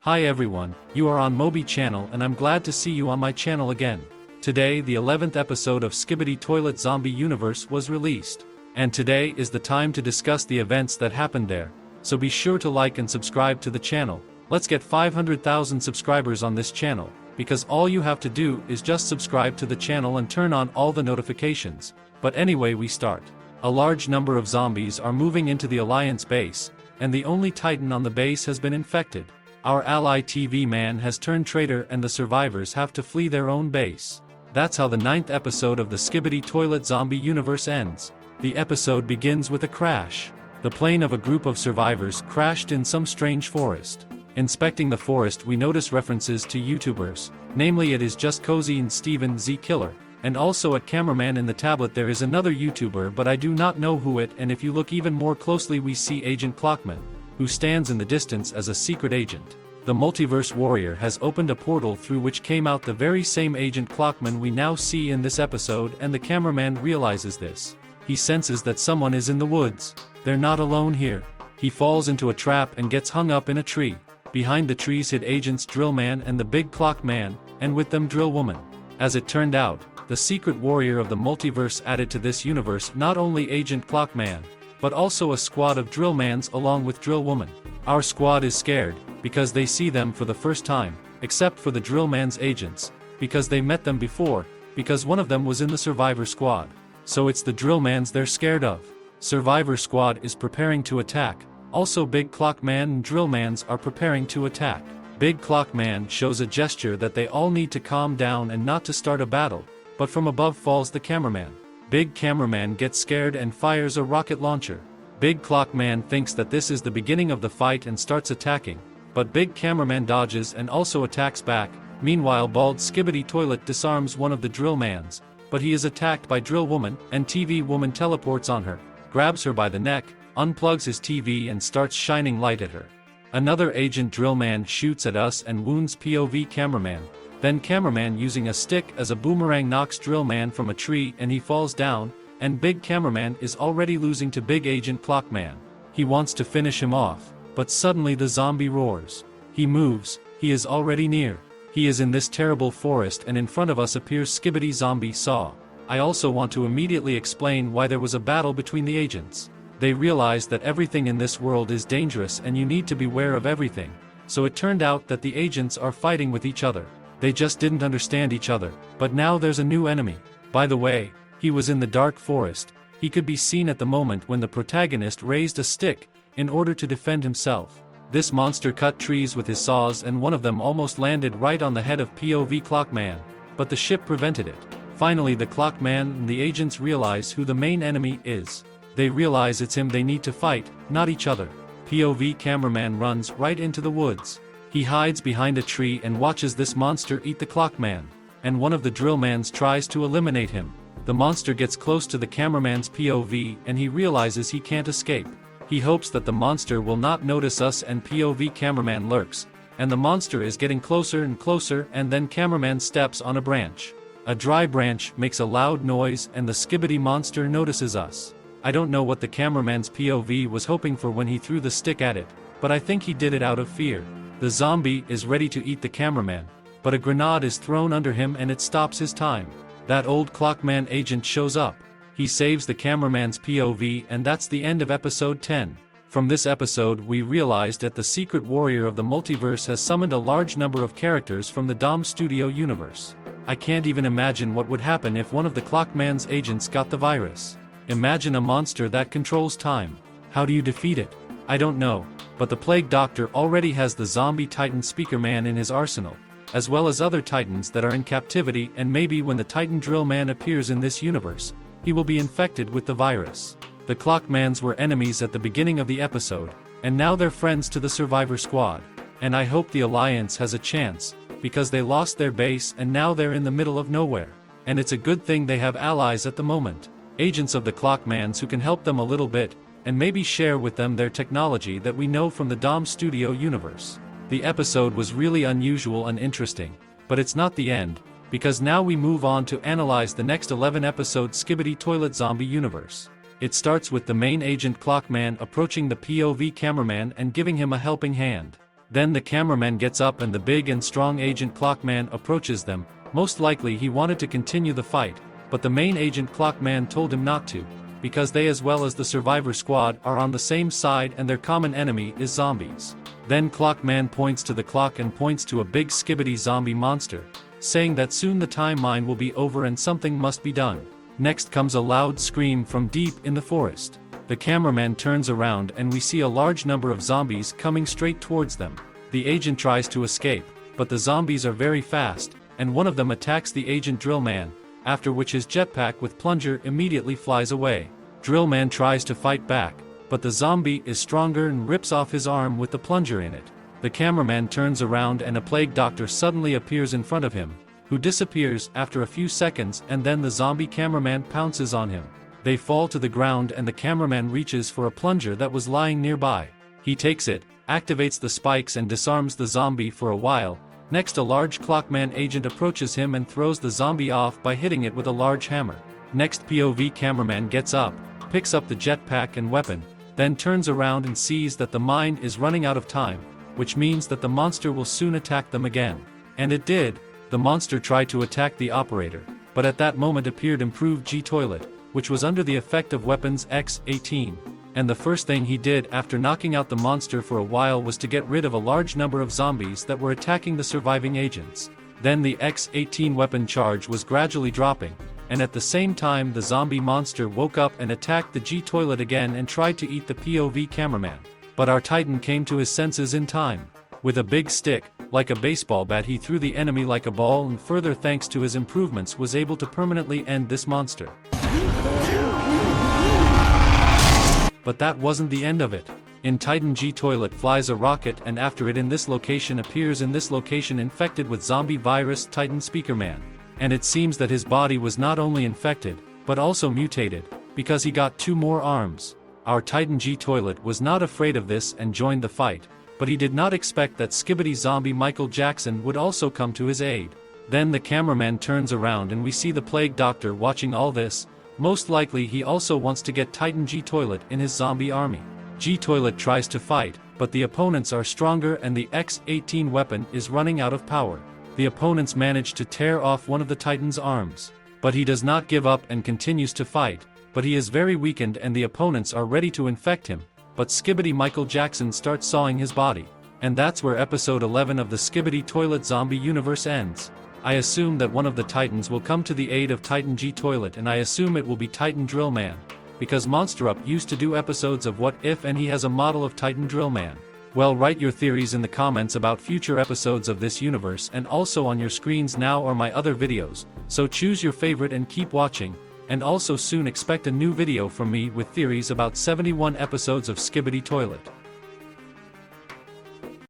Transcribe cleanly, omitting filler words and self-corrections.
Hi everyone, you are on Mobi channel and I'm glad to see you on my channel again. Today the 11th episode of Skibidi Toilet Zombie Universe was released. And today is the time to discuss the events that happened there, so be sure to like and subscribe to the channel. Let's get 500,000 subscribers on this channel, because all you have to do is just subscribe to the channel and turn on all the notifications. But anyway, we start. A large number of zombies are moving into the Alliance base, and the only Titan on the base has been infected. Our ally TV man has turned traitor and the survivors have to flee their own base. That's how the 9th episode of the Skibidi Toilet Zombie Universe ends. The episode begins with a crash. The plane of a group of survivors crashed in some strange forest. Inspecting the forest, we notice references to YouTubers, namely it is Just Cozy and Steven Z Killer, and also a cameraman in the tablet. There is another YouTuber but I do not know who it, and if you look even more closely we see Agent Clockman, who stands in the distance as a secret agent. The multiverse warrior has opened a portal through which came out the very same Agent Clockman we now see in this episode, and the cameraman realizes this. He senses that someone is in the woods. They're not alone here. He falls into a trap and gets hung up in a tree. Behind the trees hid Agents Drillman and the Big Clock Man, and with them Drill Woman. As it turned out, the secret warrior of the multiverse added to this universe not only Agent Clockman, but also a squad of Drillmans along with Drill Woman. Our squad is scared, because they see them for the first time, except for the Drillman's agents, because they met them before, because one of them was in the Survivor Squad. So it's the Drillmans they're scared of. Survivor Squad is preparing to attack, also Big Clock Man and Drillmans are preparing to attack. Big Clock Man shows a gesture that they all need to calm down and not to start a battle, but from above falls the cameraman. Big Cameraman gets scared and fires a rocket launcher. Big Clock Man thinks that this is the beginning of the fight and starts attacking, but Big Cameraman dodges and also attacks back. Meanwhile, Bald Skibidi Toilet disarms one of the Drillmans, but he is attacked by Drill Woman, and TV Woman teleports on her, grabs her by the neck, unplugs his TV and starts shining light at her. Another Agent Drillman shoots at us and wounds POV Cameraman. Then Cameraman using a stick as a boomerang knocks Drillman from a tree and he falls down, and Big Cameraman is already losing to Big Agent Clockman. He wants to finish him off, but suddenly the zombie roars. He moves, he is already near. He is in this terrible forest and in front of us appears Skibidi Zombie Saw. I also want to immediately explain why there was a battle between the agents. They realized that everything in this world is dangerous and you need to beware of everything, so it turned out that the agents are fighting with each other. They just didn't understand each other, but now there's a new enemy. By the way, he was in the dark forest. He could be seen at the moment when the protagonist raised a stick in order to defend himself. This monster cut trees with his saws and one of them almost landed right on the head of POV Clockman, but the ship prevented it. Finally the Clockman and the agents realize who the main enemy is. They realize it's him they need to fight, not each other. POV Cameraman runs right into the woods. He hides behind a tree and watches this monster eat the Clockman, and one of the Drillmans tries to eliminate him. The monster gets close to the cameraman's POV and he realizes he can't escape. He hopes that the monster will not notice us, and POV Cameraman lurks, and the monster is getting closer and closer, and then Cameraman steps on a branch. A dry branch makes a loud noise and the Skibidi monster notices us. I don't know what the cameraman's POV was hoping for when he threw the stick at it, but I think he did it out of fear. The zombie is ready to eat the cameraman, but a grenade is thrown under him and it stops his time. That old Clockman agent shows up. He saves the cameraman's POV, and that's the end of episode 10. From this episode we realized that the secret warrior of the multiverse has summoned a large number of characters from the Dom Studio universe. I can't even imagine what would happen if one of the Clockman's agents got the virus. Imagine a monster that controls time. How do you defeat it? I don't know, but the Plague Doctor already has the zombie Titan Speaker Man in his arsenal, as well as other Titans that are in captivity, and maybe when the Titan Drill Man appears in this universe, he will be infected with the virus. The Clockmans were enemies at the beginning of the episode, and now they're friends to the Survivor Squad. And I hope the Alliance has a chance, because they lost their base and now they're in the middle of nowhere. And it's a good thing they have allies at the moment. Agents of the Clockmans who can help them a little bit, and maybe share with them their technology that we know from the Dom Studio universe. The episode was really unusual and interesting, but it's not the end, because now we move on to analyze the next 11 episodes Skibidi Toilet Zombie Universe. It starts with the main agent Clockman approaching the POV cameraman and giving him a helping hand. Then the cameraman gets up and the big and strong Agent Clockman approaches them. Most likely he wanted to continue the fight, but the main Agent Clockman told him not to, because they as well as the survivor squad are on the same side and their common enemy is zombies. Then Clockman points to the clock and points to a big Skibidi zombie monster, saying that soon the time mine will be over and something must be done. Next comes a loud scream from deep in the forest. The cameraman turns around and we see a large number of zombies coming straight towards them. The agent tries to escape, but the zombies are very fast, and one of them attacks the agent Drillman, after which his jetpack with plunger immediately flies away. Drillman tries to fight back, but the zombie is stronger and rips off his arm with the plunger in it. The cameraman turns around and a plague doctor suddenly appears in front of him, who disappears after a few seconds, and then the zombie cameraman pounces on him. They fall to the ground and the cameraman reaches for a plunger that was lying nearby. He takes it, activates the spikes and disarms the zombie for a while. Next a large Clockman agent approaches him and throws the zombie off by hitting it with a large hammer. Next POV cameraman gets up, picks up the jetpack and weapon, then turns around and sees that the mine is running out of time, which means that the monster will soon attack them again. And it did. The monster tried to attack the operator, but at that moment appeared improved G-Toilet, which was under the effect of weapons X-18. And the first thing he did after knocking out the monster for a while was to get rid of a large number of zombies that were attacking the surviving agents. Then the X-18 weapon charge was gradually dropping, and at the same time the zombie monster woke up and attacked the G-Toilet again and tried to eat the POV cameraman. But our Titan came to his senses in time. With a big stick, like a baseball bat, he threw the enemy like a ball and further thanks to his improvements was able to permanently end this monster. But that wasn't the end of it. In Titan G-Toilet flies a rocket and after it in this location appears in this location infected with zombie virus Titan Speakerman. And it seems that his body was not only infected, but also mutated, because he got 2 more arms. Our Titan G-Toilet was not afraid of this and joined the fight, but he did not expect that Skibidi zombie Michael Jackson would also come to his aid. Then the cameraman turns around and we see the plague doctor watching all this. Most likely he also wants to get Titan G-Toilet in his zombie army. G-Toilet tries to fight, but the opponents are stronger and the X-18 weapon is running out of power. The opponents manage to tear off one of the Titan's arms. But he does not give up and continues to fight, but he is very weakened and the opponents are ready to infect him. But Skibidi Michael Jackson starts sawing his body. And that's where episode 11 of the Skibidi Toilet Zombie universe ends. I assume that one of the Titans will come to the aid of Titan G-Toilet and I assume it will be Titan Drillman, because Monster Up used to do episodes of What If and he has a model of Titan Drillman. Well, write your theories in the comments about future episodes of this universe, and also on your screens now are my other videos, so choose your favorite and keep watching, and also soon expect a new video from me with theories about 71 episodes of Skibidi Toilet.